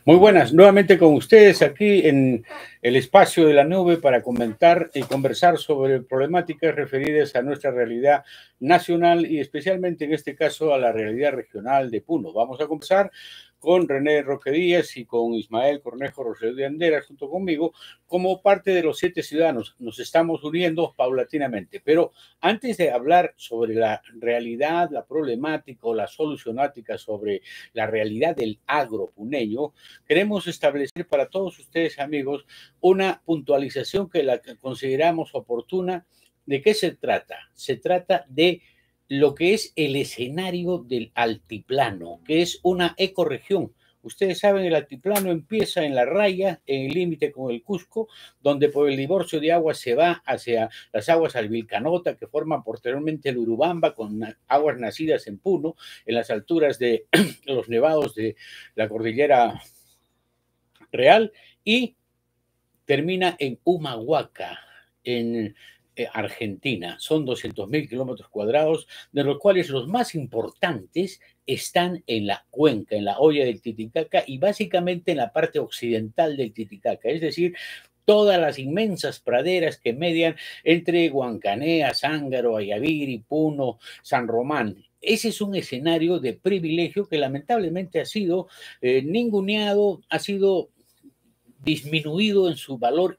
Muy buenas, nuevamente con ustedes aquí en el espacio de la nube para comentar y conversar sobre problemáticas referidas a nuestra realidad nacional y especialmente en este caso a la realidad regional de Puno. Vamos a conversar con René Roque Díaz y con Ismael Cornejo Rosselló de Anderas junto conmigo como parte de los 7 ciudadanos. Nos estamos uniendo paulatinamente, pero antes de hablar sobre la realidad, la problemática o la solucionática sobre la realidad del agro puneño, queremos establecer para todos ustedes, amigos, una puntualización que la consideramos oportuna. ¿De qué se trata? Se trata de lo que es el escenario del altiplano, que es una ecorregión. Ustedes saben, el altiplano empieza en la raya, en el límite con el Cusco, donde por el divorcio de aguas se va hacia las aguas al Vilcanota, que forman posteriormente el Urubamba, con aguas nacidas en Puno, en las alturas de los nevados de la cordillera Real, y termina en Humahuaca, en Argentina. Son 200.000 kilómetros cuadrados, de los cuales los más importantes están en la cuenca, en la hoya del Titicaca y básicamente en la parte occidental del Titicaca, es decir, todas las inmensas praderas que median entre Huancanea, Zángaro, Ayaviri, Puno, San Román. Ese es un escenario de privilegio que lamentablemente ha sido ninguneado, ha sido disminuido en su valor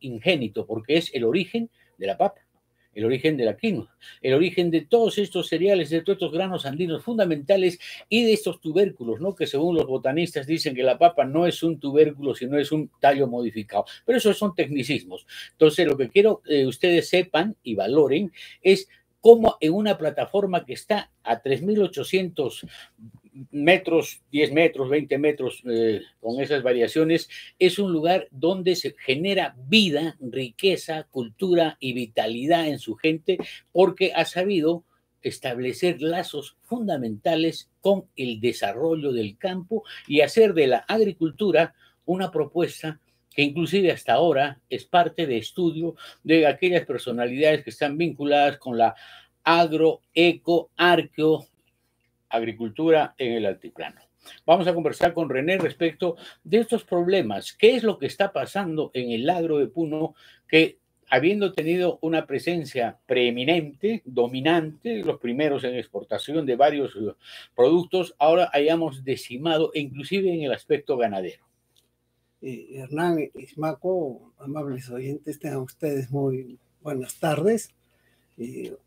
ingénito, porque es el origen de la papa, el origen de la quinoa, el origen de todos estos cereales, de todos estos granos andinos fundamentales y de estos tubérculos, ¿no? Que según los botanistas dicen que la papa no es un tubérculo, sino es un tallo modificado. Pero esos son tecnicismos. Entonces, lo que quiero que ustedes sepan y valoren es cómo en una plataforma que está a 3.800 metros, 10 metros, 20 metros, con esas variaciones, es un lugar donde se genera vida, riqueza, cultura y vitalidad en su gente, porque ha sabido establecer lazos fundamentales con el desarrollo del campo y hacer de la agricultura una propuesta que inclusive hasta ahora es parte de estudio de aquellas personalidades que están vinculadas con la agro, eco, arqueo, agricultura en el altiplano. Vamos a conversar con René respecto de estos problemas. ¿Qué es lo que está pasando en el agro de Puno que, habiendo tenido una presencia preeminente, dominante, los primeros en exportación de varios productos, ahora hayamos decimado, inclusive en el aspecto ganadero? Hernán, Ismaco, amables oyentes, tengan ustedes muy buenas tardes.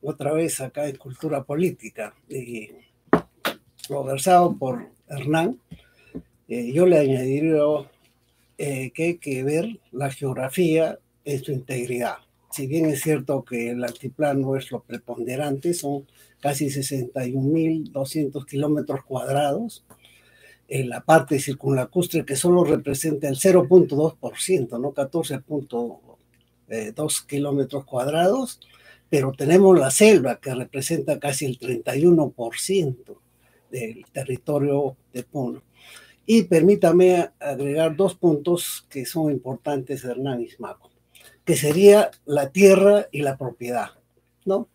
Otra vez acá en Cultura Política. Conversado por Hernán, yo le añadiría que hay que ver la geografía en su integridad. Si bien es cierto que el altiplano es lo preponderante, son casi 61.200 kilómetros cuadrados, en la parte circunlacustre que solo representa el 0.2%, no 14.2 kilómetros cuadrados, pero tenemos la selva que representa casi el 31% del territorio de Puno. Y permítame agregar 2 puntos que son importantes, Hernán Ismaco, que sería la tierra y la propiedad, ¿no?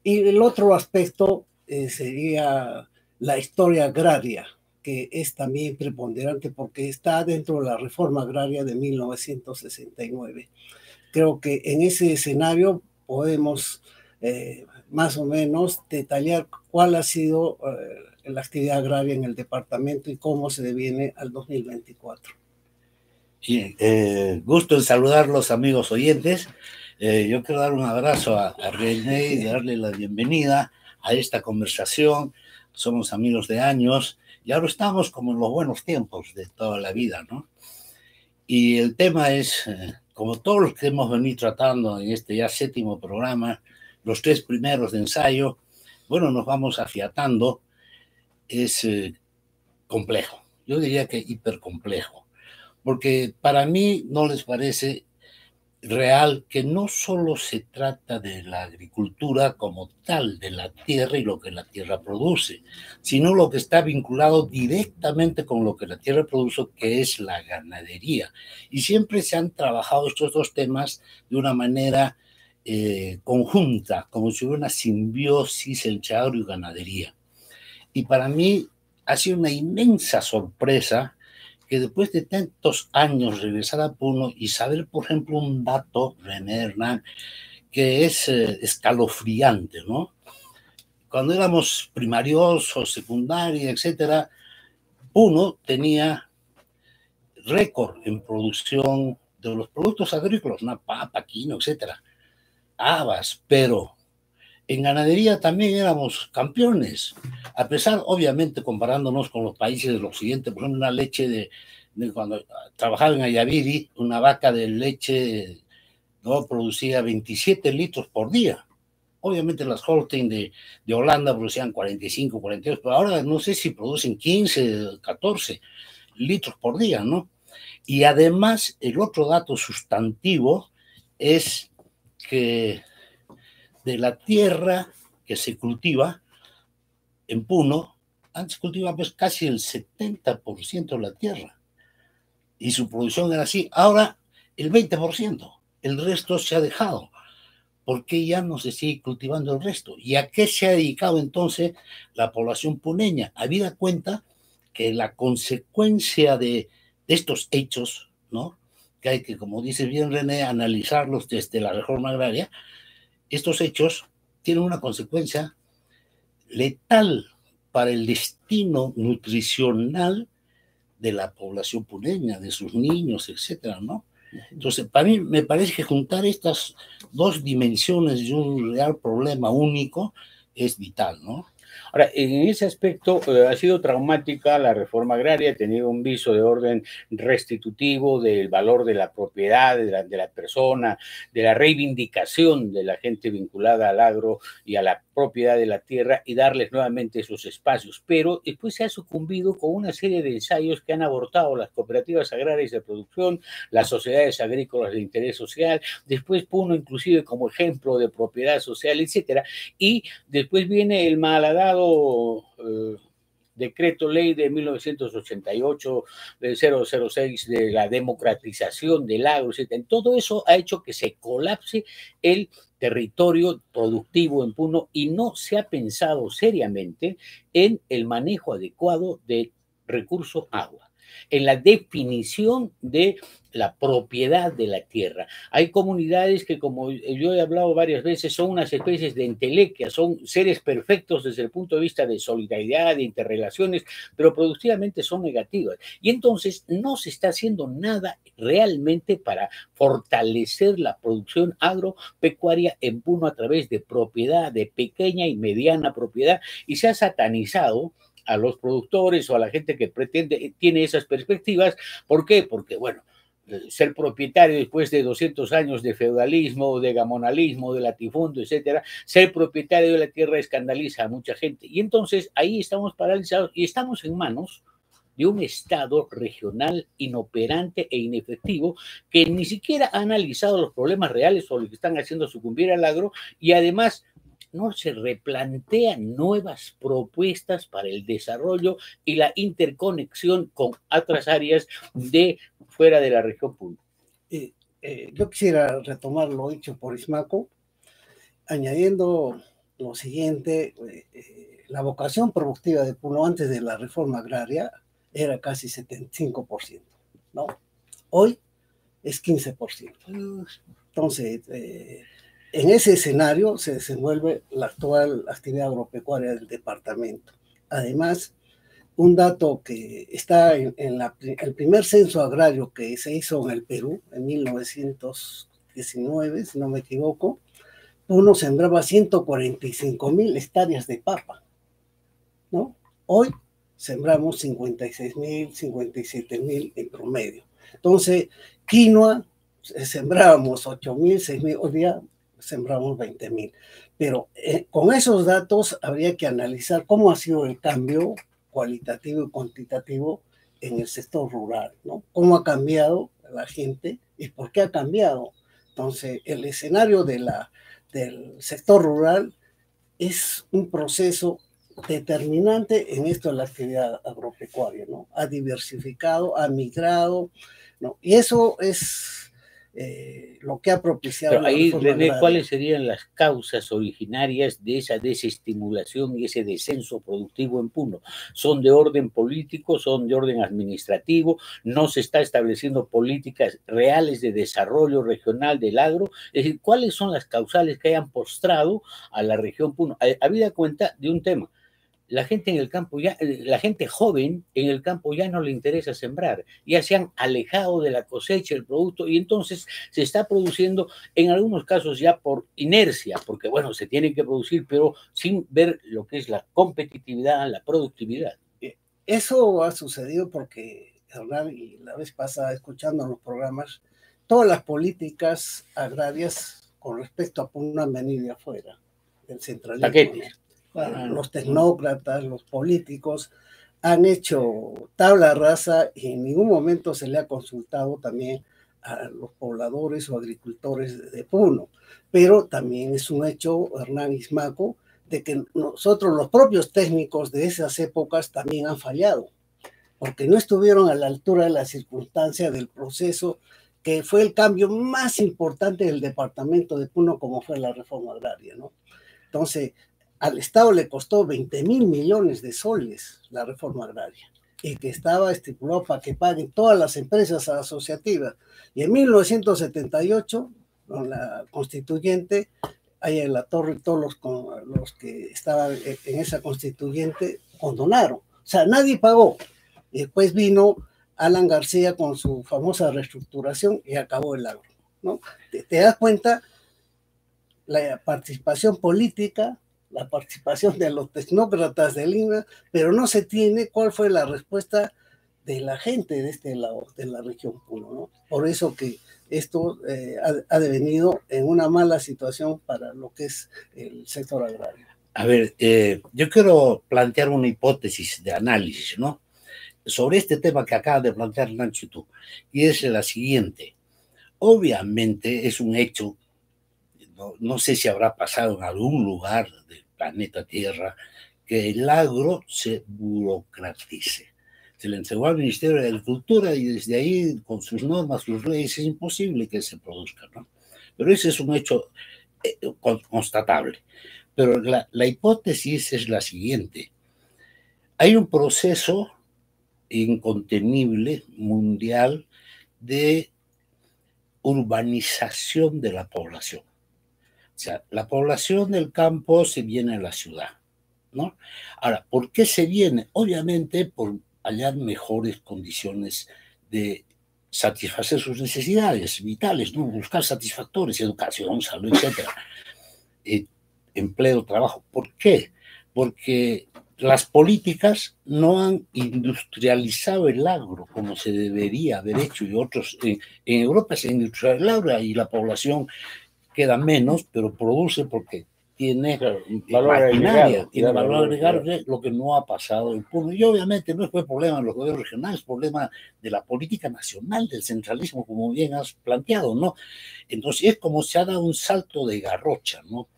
Y el otro aspecto sería la historia agraria, que es también preponderante porque está dentro de la reforma agraria de 1969. Creo que en ese escenario podemos más o menos detallar cuál ha sido la actividad agraria en el departamento y cómo se deviene al 2024. Sí, gusto en saludarlos, amigos oyentes. Yo quiero dar un abrazo a René y darle la bienvenida a esta conversación. Somos amigos de años y ahora estamos como en los buenos tiempos de toda la vida, ¿no? Y el tema es, como todos los que hemos venido tratando en este ya 7º programa, los 3 primeros de ensayo, bueno, nos vamos afiatando, es complejo. Yo diría que hipercomplejo, porque para mí no les parece real que no solo se trata de la agricultura como tal, de la tierra y lo que la tierra produce, sino lo que está vinculado directamente con lo que la tierra produce, que es la ganadería. Y siempre se han trabajado estos 2 temas de una manera conjunta, como si hubiera una simbiosis entre agro y ganadería. Y para mí ha sido una inmensa sorpresa que después de tantos años regresar a Puno y saber, por ejemplo, un dato, René Hernán, que es escalofriante, ¿no? Cuando éramos primarios o secundaria, etcétera, Puno tenía récord en producción de los productos agrícolas, una papa, quino, etcétera, habas, pero en ganadería también éramos campeones, a pesar, obviamente, comparándonos con los países del occidente, por ejemplo, una leche de cuando trabajaba en Ayaviri, una vaca de leche, ¿no?, producía 27 litros por día. Obviamente las Holstein de Holanda producían 45, 42, pero ahora no sé si producen 15, 14 litros por día, ¿no? Y además, el otro dato sustantivo es que de la tierra que se cultiva en Puno, antes cultivaba pues casi el 70% de la tierra, y su producción era así. Ahora el 20%, el resto se ha dejado. ¿Por qué ya no se sigue cultivando el resto? ¿Y a qué se ha dedicado entonces la población puneña? Habida cuenta que la consecuencia de estos hechos, ¿no?, que hay que, como dice bien René, analizarlos desde la reforma agraria, estos hechos tienen una consecuencia letal para el destino nutricional de la población puneña, de sus niños, etcétera, ¿no? Entonces, para mí me parece que juntar estas dos dimensiones de un real problema único es vital, ¿no? Ahora, en ese aspecto ha sido traumática la reforma agraria, ha tenido un viso de orden restitutivo del valor de la propiedad, de la persona, de la reivindicación de la gente vinculada al agro y a la propiedad de la tierra y darles nuevamente esos espacios. Pero después se ha sucumbido con una serie de ensayos que han abortado las cooperativas agrarias de producción, las sociedades agrícolas de interés social, después Puno inclusive como ejemplo de propiedad social, etcétera, y después viene el malhadado decreto ley de 1988 del 006 de la democratización del agro, etc. Todo eso ha hecho que se colapse el territorio productivo en Puno y no se ha pensado seriamente en el manejo adecuado del recurso agua, en la definición de la propiedad de la tierra. Hay comunidades que, como yo he hablado varias veces, son unas especies de entelequias, son seres perfectos desde el punto de vista de solidaridad, de interrelaciones, pero productivamente son negativas. Y entonces no se está haciendo nada realmente para fortalecer la producción agropecuaria en Puno a través de propiedad, de pequeña y mediana propiedad, y se ha satanizado a los productores o a la gente que tiene esas perspectivas. ¿Por qué? Porque, bueno, ser propietario después de 200 años de feudalismo, de gamonalismo, de latifundio, etcétera, ser propietario de la tierra escandaliza a mucha gente. Y entonces ahí estamos paralizados y estamos en manos de un Estado regional inoperante e inefectivo que ni siquiera ha analizado los problemas reales sobre lo que están haciendo sucumbir al agro y además no se replantean nuevas propuestas para el desarrollo y la interconexión con otras áreas de fuera de la región Puno. Yo quisiera retomar lo dicho por Ismaco, añadiendo lo siguiente. La vocación productiva de Puno antes de la reforma agraria era casi 75%, ¿no? Hoy es 15%. Entonces, en ese escenario se desenvuelve la actual actividad agropecuaria del departamento. Además, un dato que está en el primer censo agrario que se hizo en el Perú en 1919, si no me equivoco, Puno sembraba 145,000 hectáreas de papa, ¿no? Hoy sembramos 56,000, 57,000 en promedio. Entonces, quinoa sembrábamos 8,000, 6,000, hoy día sembramos 20,000. Pero con esos datos habría que analizar cómo ha sido el cambio cualitativo y cuantitativo en el sector rural, ¿no? Cómo ha cambiado la gente y por qué ha cambiado. Entonces, el escenario del sector rural es un proceso determinante en esto de la actividad agropecuaria, ¿no? Ha diversificado, ha migrado, ¿no? Y eso es lo que ha propiciado. Pero ahí, René, ¿cuáles serían las causas originarias de esa desestimulación y ese descenso productivo en Puno? ¿Son de orden político? ¿Son de orden administrativo? ¿No se está estableciendo políticas reales de desarrollo regional del agro? Es decir, ¿cuáles son las causales que hayan postrado a la región Puno? Habida cuenta de un tema. La gente en el campo ya, la gente joven en el campo ya no le interesa sembrar, ya se han alejado de la cosecha, el producto, y entonces se está produciendo en algunos casos ya por inercia, porque bueno, se tiene que producir, pero sin ver lo que es la competitividad, la productividad. Eso ha sucedido porque, Hernán, y la vez pasada escuchando los programas, todas las políticas agrarias con respecto a Puno han venido de afuera, del centralismo. Paquetes. Los tecnócratas, los políticos han hecho tabla rasa y en ningún momento se le ha consultado también a los pobladores o agricultores de Puno. Pero también es un hecho, Hernán Ismaco, de que nosotros, los propios técnicos de esas épocas, también han fallado, porque no estuvieron a la altura de la circunstancia del proceso que fue el cambio más importante del departamento de Puno, como fue la reforma agraria, ¿no? Entonces, al Estado le costó 20.000 millones de soles la reforma agraria y que estaba estipulado para que paguen todas las empresas asociativas. Y en 1978, con la constituyente, ahí en la torre, todos los que estaban en esa constituyente condonaron. O sea, nadie pagó. Y después vino Alan García con su famosa reestructuración y acabó el agro, ¿no? ¿Te das cuenta? La participación política, la participación de los tecnócratas de Lima, pero no se tiene cuál fue la respuesta de la gente de este lado, de la región Puno, ¿no? Por eso que esto ha devenido en una mala situación para lo que es el sector agrario. A ver, yo quiero plantear una hipótesis de análisis, ¿no? Sobre este tema que acaba de plantear Nacho tú, y es la siguiente. Obviamente es un hecho, no sé si habrá pasado en algún lugar del planeta Tierra, que el agro se burocratice. Se le entregó al Ministerio de Agricultura y desde ahí, con sus normas, sus leyes, es imposible que se produzca, ¿no? Pero ese es un hecho constatable. Pero la hipótesis es la siguiente. Hay un proceso incontenible mundial de urbanización de la población. O sea, la población del campo se viene a la ciudad, ¿no? Ahora, ¿por qué se viene? Obviamente por hallar mejores condiciones de satisfacer sus necesidades vitales, ¿no? Buscar satisfactores, educación, salud, etcétera. Empleo, trabajo. ¿Por qué? Porque las políticas no han industrializado el agro como se debería haber hecho, y otros, en Europa se industrializa el agro y la población queda menos, pero produce porque tiene valor agregado, tiene valor agregado, lo que no ha pasado en Puno. Y obviamente no fue problema de los gobiernos regionales, es problema de la política nacional, del centralismo, como bien has planteado, ¿no? Entonces es como se ha dado un salto de garrocha, ¿no?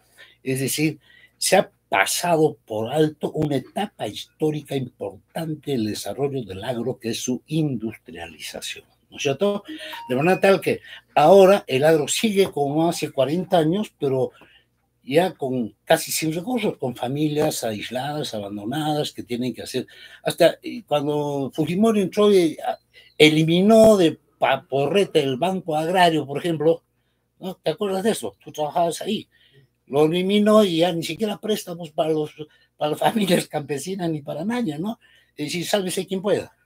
Es decir, se ha pasado por alto una etapa histórica importante del desarrollo del agro, que es su industrialización, ¿no es cierto? De manera tal que ahora el agro sigue como hace 40 años, pero ya con casi sin recursos, con familias aisladas, abandonadas, que tienen que hacer. Hasta cuando Fujimori entró y eliminó de paporrete el Banco Agrario, por ejemplo, ¿no? ¿Te acuerdas de eso? Tú trabajabas ahí. Lo eliminó y ya ni siquiera préstamos para las familias campesinas ni para nadie, ¿no? Es decir, sálvese quien pueda.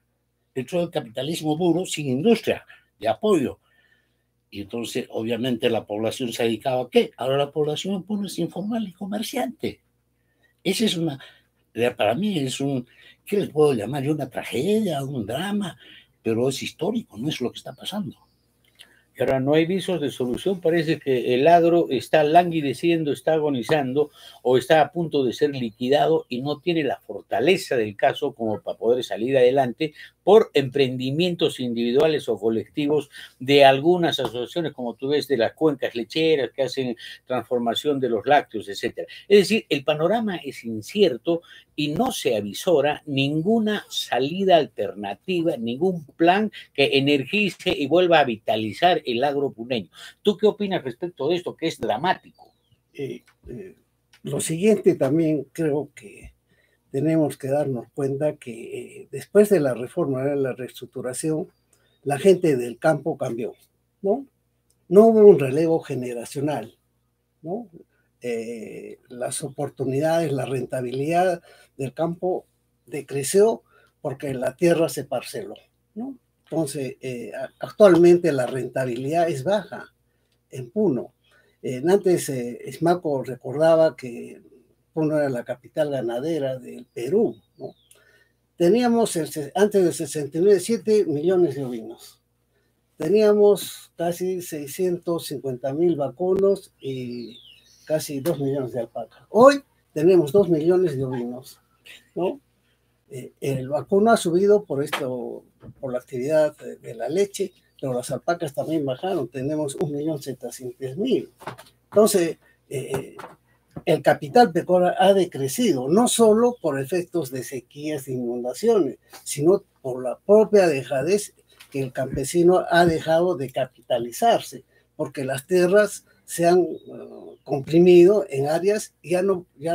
Entró el capitalismo duro sin industria de apoyo. Y entonces, obviamente, la población se dedicaba a ¿qué? Ahora la población es informal y comerciante. Esa es para mí es ¿qué les puedo llamar? Una tragedia, un drama, pero es histórico, no es lo que está pasando. Y ahora no hay visos de solución, parece que el agro está languideciendo, está agonizando o está a punto de ser liquidado y no tiene la fortaleza del caso como para poder salir adelante por emprendimientos individuales o colectivos de algunas asociaciones, como tú ves, de las cuencas lecheras que hacen transformación de los lácteos, etcétera. Es decir, el panorama es incierto y no se avisora ninguna salida alternativa, ningún plan que energice y vuelva a vitalizar el agro puneño. ¿Tú qué opinas respecto de esto, que es dramático? Lo siguiente también creo que tenemos que darnos cuenta que después de la reforma, de la reestructuración, la gente del campo cambió, ¿no? No hubo un relevo generacional, ¿no? Las oportunidades, la rentabilidad del campo decreció porque la tierra se parceló, ¿no? Entonces, actualmente la rentabilidad es baja en Puno. Antes, Ismaco recordaba que Puno era la capital ganadera del Perú, ¿no? Teníamos, antes del 69, 7 millones de ovinos. Teníamos casi 650,000 vacunos y casi 2 millones de alpacas. Hoy tenemos 2 millones de ovinos, ¿no? El vacuno ha subido por esto, por la actividad de la leche, pero las alpacas también bajaron, tenemos 1.700.000. Entonces, el capital pecuario ha decrecido, no solo por efectos de sequías e inundaciones, sino por la propia dejadez que el campesino ha dejado de capitalizarse, porque las tierras se han comprimido en áreas y ya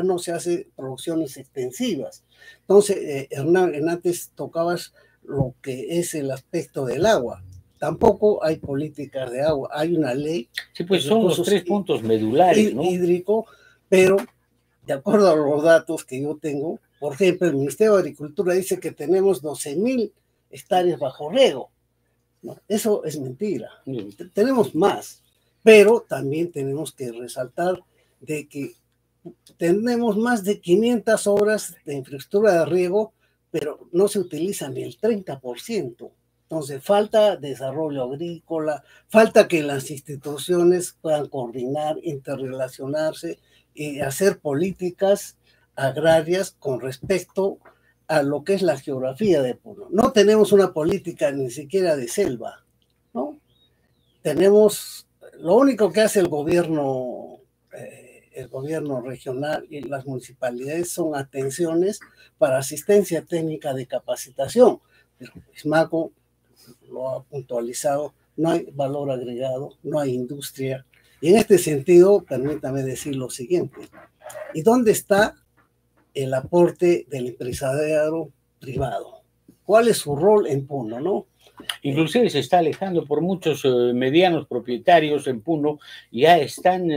no se hace producciones extensivas. Entonces, Hernán, antes tocabas lo que es el aspecto del agua. Tampoco hay políticas de agua, hay una ley. Sí, pues son los 3 puntos medulares, ¿no? Hídrico, pero de acuerdo a los datos que yo tengo, por ejemplo, el Ministerio de Agricultura dice que tenemos 12,000 hectáreas bajo riego. ¿No? Eso es mentira. Tenemos más, pero también tenemos que resaltar de que tenemos más de 500 obras de infraestructura de riego, pero no se utiliza ni el 30%. Entonces, falta desarrollo agrícola, falta que las instituciones puedan coordinar, interrelacionarse y hacer políticas agrarias con respecto a lo que es la geografía de Puno. No tenemos una política ni siquiera de selva, ¿no? Tenemos, lo único que hace el gobierno regional y las municipalidades son atenciones para asistencia técnica de capacitación. Pero Ismaco lo ha puntualizado, no hay valor agregado, no hay industria. Y en este sentido, permítame decir lo siguiente. ¿Y dónde está el aporte del empresariado privado? ¿Cuál es su rol en Puno, no? Inclusive se está alejando por muchos medianos propietarios en Puno, ya están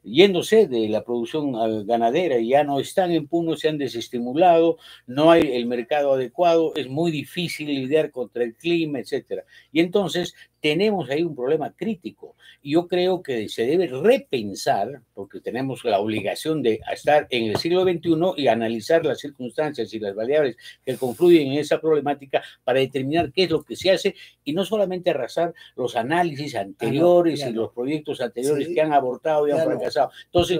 yéndose de la producción ganadera, ya no están en Puno, se han desestimulado, no hay el mercado adecuado, es muy difícil lidiar contra el clima, etcétera. Y entonces tenemos ahí un problema crítico. Y yo creo que se debe repensar, porque tenemos la obligación de estar en el siglo XXI y analizar las circunstancias y las variables que confluyen en esa problemática para determinar qué es lo que se hace y no solamente arrasar los análisis anteriores y los proyectos anteriores que han abortado y han fracasado. Entonces,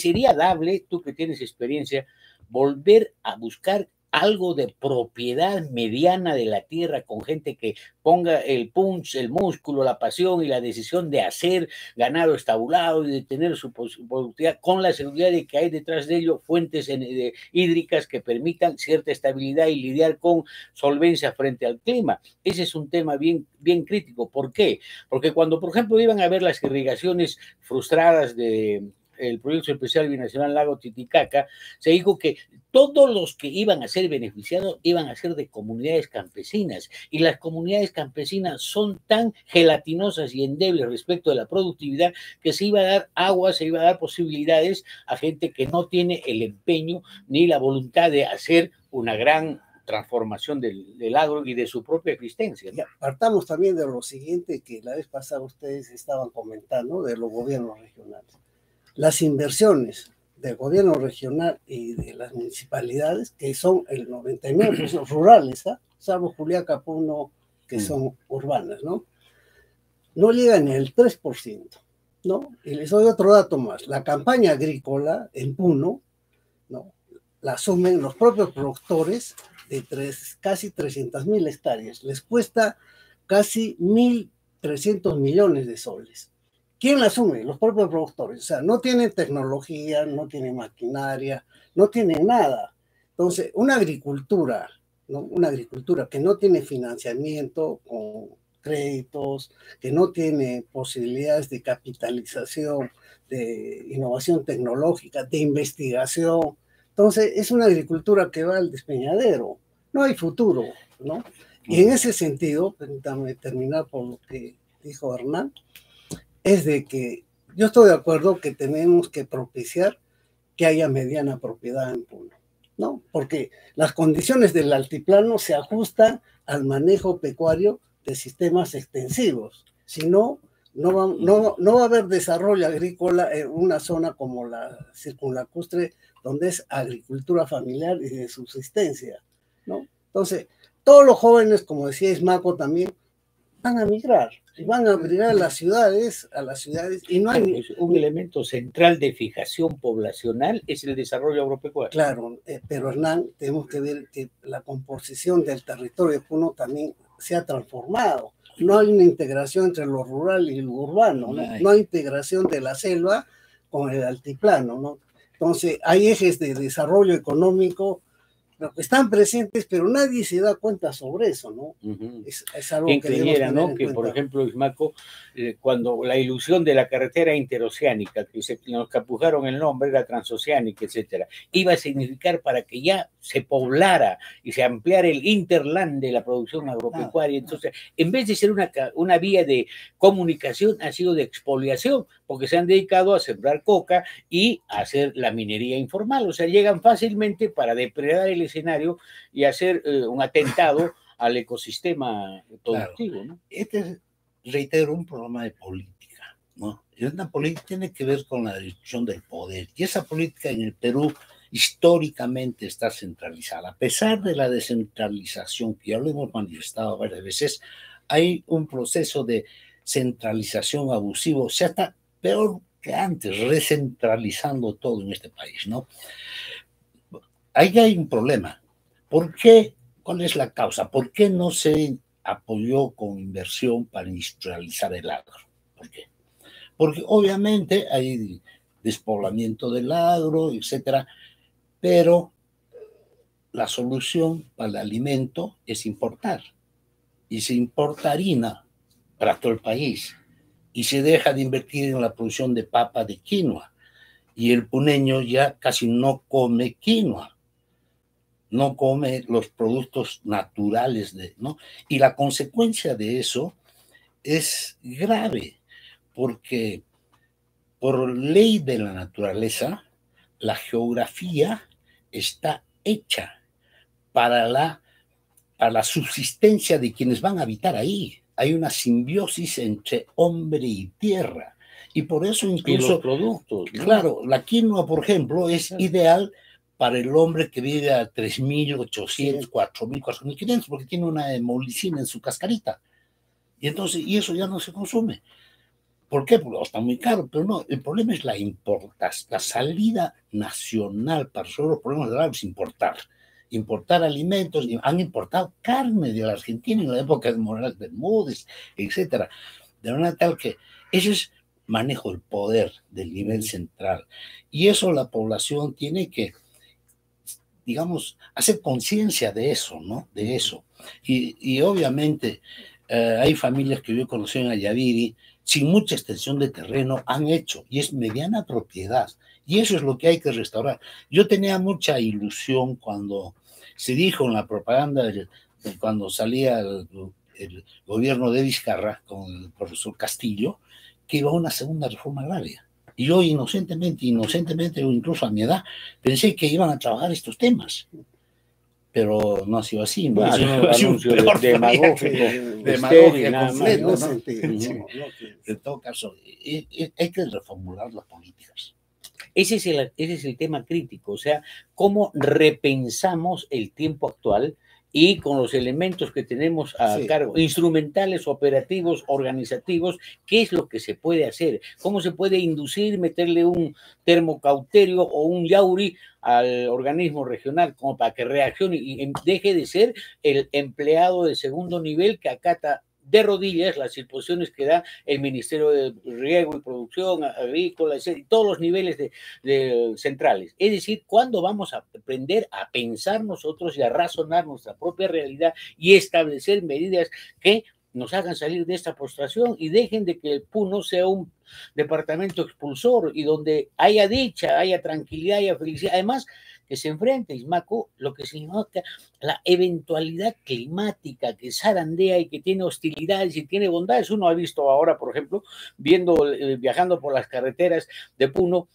sería dable, tú que tienes experiencia, volver a buscar algo de propiedad mediana de la tierra con gente que ponga el punch, el músculo, la pasión y la decisión de hacer ganado estabulado y de tener su productividad con la seguridad de que hay detrás de ello fuentes hídricas que permitan cierta estabilidad y lidiar con solvencia frente al clima. Ese es un tema bien crítico. ¿Por qué? Porque cuando, por ejemplo, iban a ver las irrigaciones frustradas del Proyecto Especial Binacional Lago Titicaca, se dijo que todos los que iban a ser beneficiados iban a ser de comunidades campesinas, y las comunidades campesinas son tan gelatinosas y endebles respecto de la productividad que se iba a dar agua, se iba a dar posibilidades a gente que no tiene el empeño ni la voluntad de hacer una gran transformación del agro y de su propia existencia. Ya, partamos también de lo siguiente que la vez pasada ustedes estaban comentando de los gobiernos regionales. Las inversiones del gobierno regional y de las municipalidades, que son el 99% rurales, salvo Juliaca, Puno, que son urbanas, ¿no? No llegan ni al 3%, ¿no? Y les doy otro dato más. La campaña agrícola en Puno, ¿no?, la asumen los propios productores de casi 300.000 hectáreas. Les cuesta casi 1.300 millones de soles. ¿Quién la asume? Los propios productores. O sea, no tienen tecnología, no tienen maquinaria, no tienen nada. Entonces, una agricultura, ¿no? Una agricultura que no tiene financiamiento con créditos, que no tiene posibilidades de capitalización, de innovación tecnológica, de investigación. Entonces, es una agricultura que va al despeñadero. No hay futuro, ¿no? Y en ese sentido, permítame terminar por lo que dijo Hernán, es de que yo estoy de acuerdo que tenemos que propiciar que haya mediana propiedad en Puno, ¿no? Porque las condiciones del altiplano se ajustan al manejo pecuario de sistemas extensivos. Si no, no va a haber desarrollo agrícola en una zona como la circunlacustre, donde es agricultura familiar y de subsistencia, ¿no? Entonces, todos los jóvenes, como decía Ismaco también, van a migrar y van a migrar a las ciudades, y no hay... Pues un elemento central de fijación poblacional es el desarrollo agropecuario. Claro, pero Hernán, tenemos que ver que la composición del territorio de Puno también se ha transformado. No hay una integración entre lo rural y lo urbano, ¿no? No hay integración de la selva con el altiplano, ¿no? Entonces, hay ejes de desarrollo económico que están presentes, pero nadie se da cuenta sobre eso, ¿no? Es algo quien que creyera, ¿no? Que, por ejemplo, Ismaco, cuando la ilusión de la carretera interoceánica, que nos capujaron el nombre, la transoceánica, etcétera, iba a significar para que ya se poblara y se ampliara el interland de la producción agropecuaria. Entonces, en vez de ser una vía de comunicación, ha sido de expoliación, porque se han dedicado a sembrar coca y a hacer la minería informal. O sea, llegan fácilmente para depredar el escenario y hacer un atentado al ecosistema productivo, claro, ¿no? Este es, reitero, un problema de política, ¿no? Y una política tiene que ver con la distribución del poder. Y esa política en el Perú históricamente está centralizada. A pesar de la descentralización, que ya lo hemos manifestado varias veces, hay un proceso de centralización abusivo. O sea, está peor que antes, recentralizando todo en este país, ¿no? Ahí hay un problema. ¿Por qué? ¿Cuál es la causa? ¿Por qué no se apoyó con inversión para industrializar el agro? ¿Por qué? Porque obviamente hay despoblamiento del agro, etcétera, pero la solución para el alimento es importar. Y se importa harina para todo el país. Y se deja de invertir en la producción de papa de quinoa. Y el puneño ya casi no come quinoa. No come los productos naturales, ¿no? Y la consecuencia de eso es grave, porque por ley de la naturaleza, la geografía está hecha para la subsistencia de quienes van a habitar ahí. Hay una simbiosis entre hombre y tierra. Y por eso incluso... Y los productos, ¿no? Claro, la quinoa, por ejemplo, es ideal para el hombre que vive a 3.800, 4.500, porque tiene una hemolicina en su cascarita. Y entonces, y eso ya no se consume. ¿Por qué? Porque está muy caro, pero no, el problema es la importación. La salida nacional para resolver los problemas del agro es importar alimentos, han importado carne de la Argentina en la época de Morales Bermúdez, etcétera. De manera tal que ese es manejo del poder del nivel central. Y eso la población tiene que, digamos, hacer conciencia de eso, ¿no? De eso. Y obviamente hay familias que yo he conocido en Ayaviri, sin mucha extensión de terreno, han hecho, y es mediana propiedad. Y eso es lo que hay que restaurar. Yo tenía mucha ilusión cuando se dijo en la propaganda, cuando salía el gobierno de Vizcarra con el profesor Castillo, que iba a una segunda reforma agraria. Y yo inocentemente, o incluso a mi edad, pensé que iban a trabajar estos temas. Pero no ha sido así, ¿no? Claro, es un demagogia completa, ¿no? En todo caso, hay que reformular las políticas. Ese es el tema crítico, o sea, cómo repensamos el tiempo actual y con los elementos que tenemos a cargo, instrumentales, operativos, organizativos, ¿qué es lo que se puede hacer? ¿Cómo se puede inducir, meterle un termocauterio o un yauri al organismo regional como para que reaccione y deje de ser el empleado de segundo nivel que acata de rodillas las disposiciones que da el Ministerio de Riego y Producción Agrícola, y todos los niveles de centrales? Es decir, ¿cuándo vamos a aprender a pensar nosotros y a razonar nuestra propia realidad y establecer medidas que nos hagan salir de esta postración y dejen de que el Puno sea un departamento expulsor y donde haya dicha, haya tranquilidad, haya felicidad? Además, que se enfrente, Ismaco, lo que significa la eventualidad climática que zarandea y que tiene hostilidades y tiene bondades. Uno ha visto ahora, por ejemplo, viajando por las carreteras de Puno,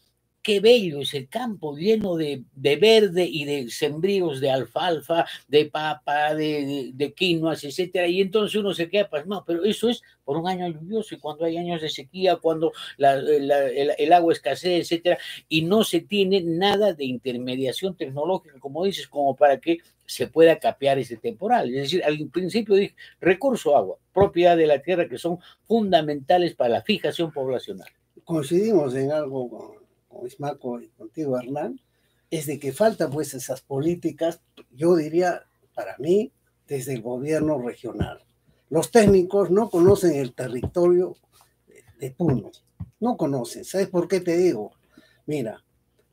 qué bello es el campo, lleno de verde y de sembríos de alfalfa, de papa, de quinoas, etcétera. Y entonces uno se queda pasmado, pero eso es por un año lluvioso y cuando hay años de sequía, cuando el agua escasea, etcétera, y no se tiene nada de intermediación tecnológica, como dices, como para que se pueda capear ese temporal. Es decir, al principio dije, recurso agua, propiedad de la tierra, que son fundamentales para la fijación poblacional. Coincidimos en algo con Ismaco y contigo, Hernán, es de que faltan pues esas políticas, yo diría, para mí, desde el gobierno regional. Los técnicos no conocen el territorio de Puno, no conocen. ¿Sabes por qué te digo? Mira,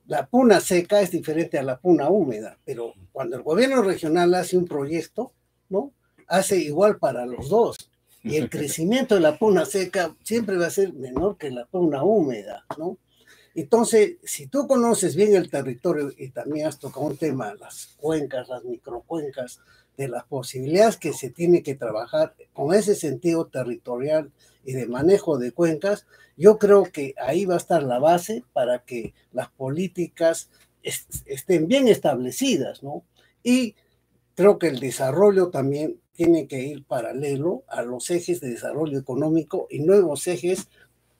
la puna seca es diferente a la puna húmeda, pero cuando el gobierno regional hace un proyecto, ¿no? Hace igual para los dos. Y el crecimiento de la puna seca siempre va a ser menor que la puna húmeda, ¿no? Entonces, si tú conoces bien el territorio y también has tocado un tema, las cuencas, las microcuencas, de las posibilidades que se tiene que trabajar con ese sentido territorial y de manejo de cuencas, yo creo que ahí va a estar la base para que las políticas estén bien establecidas, ¿no? Y creo que el desarrollo también tiene que ir paralelo a los ejes de desarrollo económico y nuevos ejes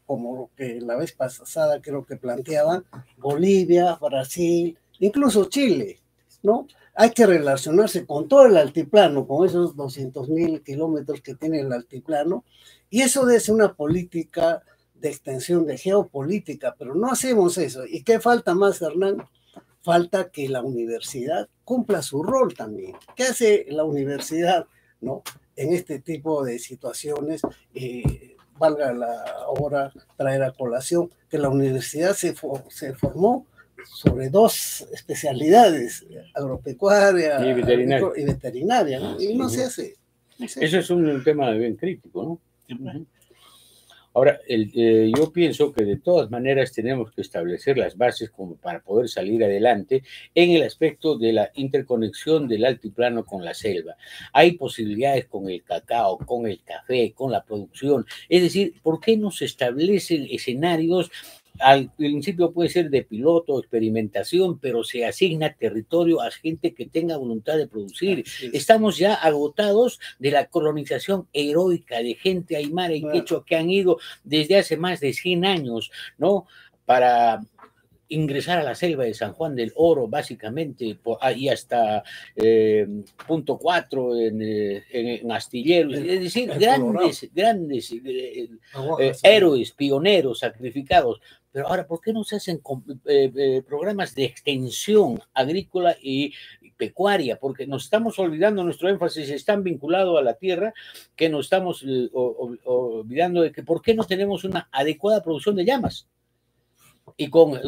como lo que la vez pasada creo que planteaban Bolivia, Brasil, incluso Chile, ¿no? Hay que relacionarse con todo el altiplano, con esos 200.000 kilómetros que tiene el altiplano, y eso es una política de extensión de geopolítica, pero no hacemos eso. ¿Y qué falta más, Hernán? Falta que la universidad cumpla su rol también. ¿Qué hace la universidad, no? En este tipo de situaciones, valga la hora traer a colación que la universidad se formó sobre dos especialidades, agropecuaria y veterinaria, ¿no? Y no se hace. No se hace. Eso es un tema bien crítico, ¿no? Ahora, yo pienso que de todas maneras tenemos que establecer las bases como para poder salir adelante en el aspecto de la interconexión del altiplano con la selva. Hay posibilidades con el cacao, con el café, con la producción. Es decir, ¿por qué no se establecen escenarios? Al principio puede ser de piloto, experimentación, pero se asigna territorio a gente que tenga voluntad de producir. Estamos ya agotados de la colonización heroica de gente aymara y quechua que han ido desde hace más de 100 años, ¿no? Para ingresar a la selva de San Juan del Oro, básicamente, ahí hasta punto 4 en Astilleros, es decir, grandes héroes, pioneros, sacrificados. Pero ahora, ¿por qué no se hacen programas de extensión agrícola y pecuaria? Porque nos estamos olvidando, nuestro énfasis es tan vinculado a la tierra que nos estamos olvidando de que ¿por qué no tenemos una adecuada producción de llamas? Y con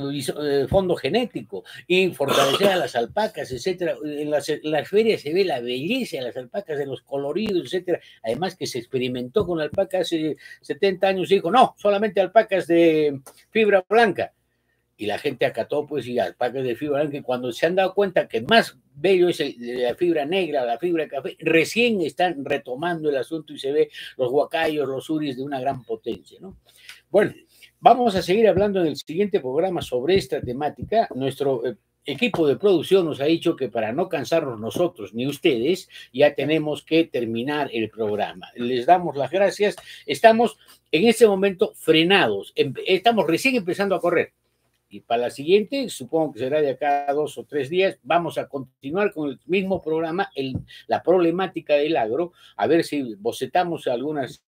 fondo genético, y fortalecer a las alpacas, etcétera. En las ferias se ve la belleza de las alpacas, de los coloridos, etcétera. Además que se experimentó con alpacas hace 70 años y dijo, no, solamente alpacas de fibra blanca. Y la gente acató, pues, y alpacas de fibra blanca, y cuando se han dado cuenta que más bello es la fibra negra, la fibra de café, recién están retomando el asunto y se ve los huacayos, los suris de una gran potencia, ¿no? Bueno, vamos a seguir hablando en el siguiente programa sobre esta temática. Nuestro equipo de producción nos ha dicho que para no cansarnos nosotros ni ustedes, ya tenemos que terminar el programa. Les damos las gracias. Estamos en este momento frenados. Estamos recién empezando a correr. Y para la siguiente, supongo que será de acá a 2 o 3 días, vamos a continuar con el mismo programa, la problemática del agro, a ver si bocetamos algunas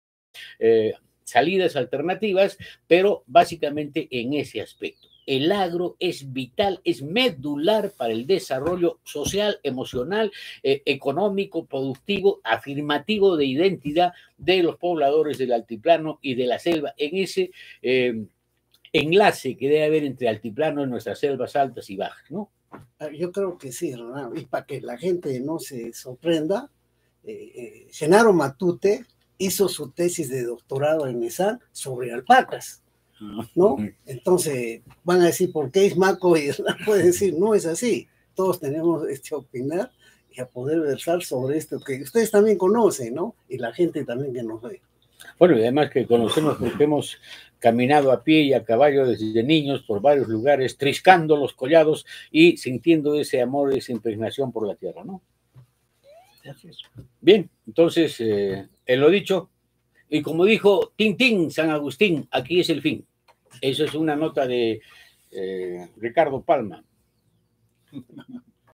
salidas alternativas, pero básicamente en ese aspecto. El agro es vital, es medular para el desarrollo social, emocional, económico, productivo, afirmativo de identidad de los pobladores del altiplano y de la selva, en ese enlace que debe haber entre altiplano y nuestras selvas altas y bajas, ¿no? Yo creo que sí, Renato, y para que la gente no se sorprenda, Genaro Matute hizo su tesis de doctorado en ESAN sobre alpacas, ¿no? Entonces van a decir, ¿por qué Ismaco? Y puede decir, no es así. Todos tenemos que opinar y a poder versar sobre esto que ustedes también conocen, ¿no? Y la gente también que nos ve. Bueno, y además que conocemos porque hemos caminado a pie y a caballo desde niños por varios lugares, triscando los collados y sintiendo ese amor, esa impregnación por la tierra, ¿no? Bien, entonces, en lo dicho, y como dijo Tintín San Agustín, aquí es el fin. Eso es una nota de Ricardo Palma.